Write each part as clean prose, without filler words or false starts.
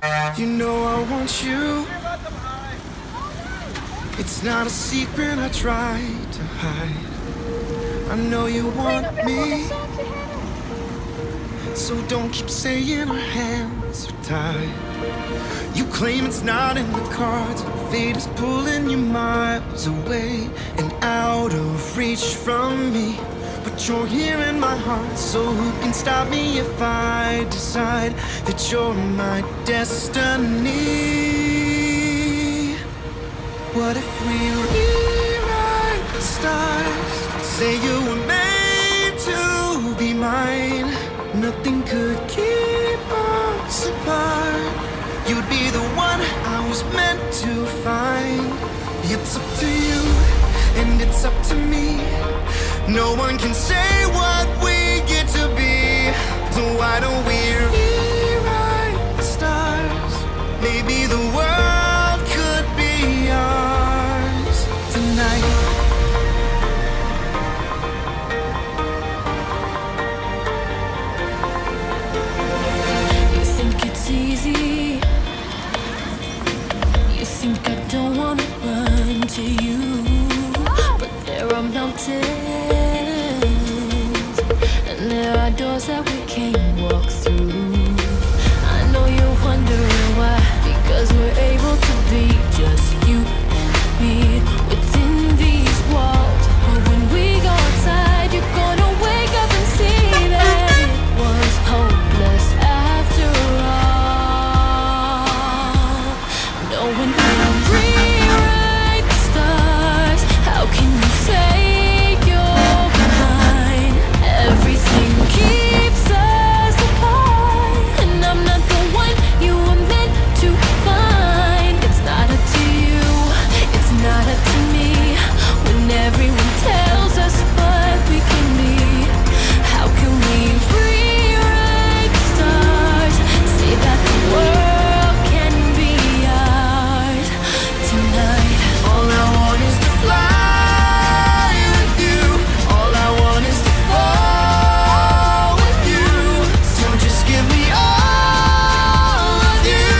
You know I want you. It's not a secret I try to hide. I know you want me, so don't keep saying our hands are tied. You claim it's not in the cards. Fate is pulling you miles away and out of reach from me. But you're here in my heart, so who can stop me if I decide that you're my destiny? What if we rewrite the stars? Say you were made to be mine. Nothing could keep us apart. You'd be the one I was meant to find. It's up to you, and it's up to me. No one can say what we get to be. So why don't we rewrite the stars? Maybe the world could be ours tonight. You think it's easy. You think I don't wanna run to you, but there are mountains, and there are doors that we can't walk through. I know you're wondering why, because we're able to be just you and me within these walls. But when we go outside, you're gonna wake up and see that it was hopeless after all. No one can rewrite the stars. How can you say you're mine? Everything keeps us apart, and I'm not the one you were meant to find. It's not up to you, it's not up to me. When everyone tells us what we can be, how can we rewrite the stars? Say that the world can be ours tonight. All I want is to fly with you. All I want is to fall with you. So just give me all of you.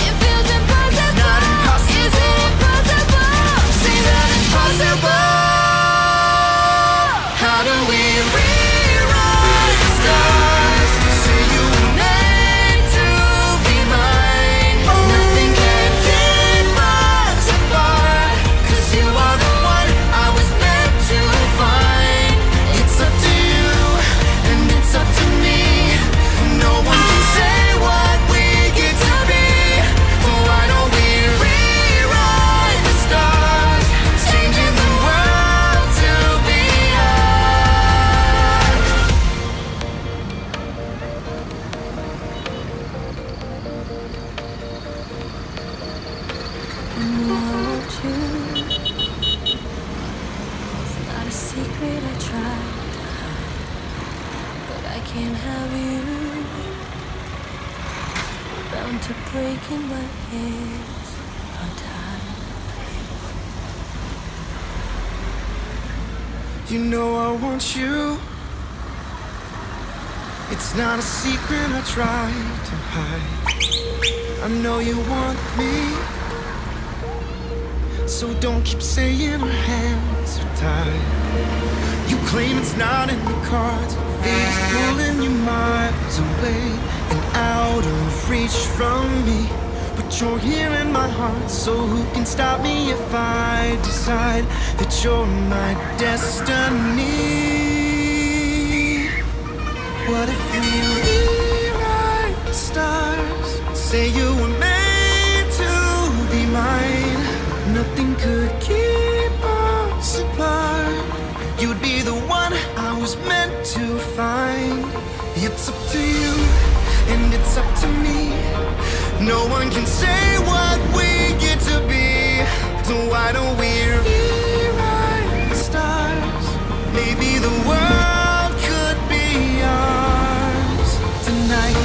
It feels impossible. It's not impossible. Is it impossible? Say that it's possible. How do we rewrite the stars? Say you were made to be mine. Nothing can keep us apart, 'cause you are the one I was meant to find. It's up to you, and it's up to me. No one can say what we get to be. So why don't we rewrite the stars? Changing the world to be ours. I want you. It's not a secret I tried to hide, but I can't have you. Bound to break in my hands untied. You know I want you. It's not a secret I try to hide. I know you want me, so don't keep saying our hands are tied. You claim it's not in the cards. Fate is pulling you miles away and out of reach from me. But you're here in my heart, so who can stop me if I decide that you're my destiny? What if we rewrite the stars? Say you were made to be mine. Nothing could keep us apart. You'd be the one I was meant to find. It's up to you, and it's up to me. No one can say what we get to be. So why don't we rewrite the stars? Maybe the world could be ours tonight.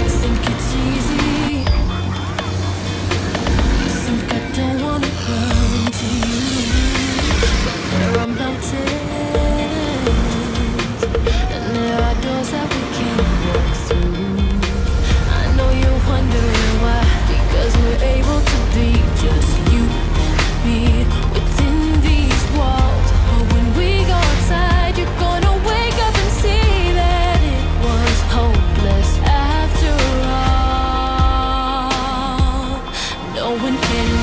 You think it's easy. You think I don't wanna run to you, but there are mountains. No one can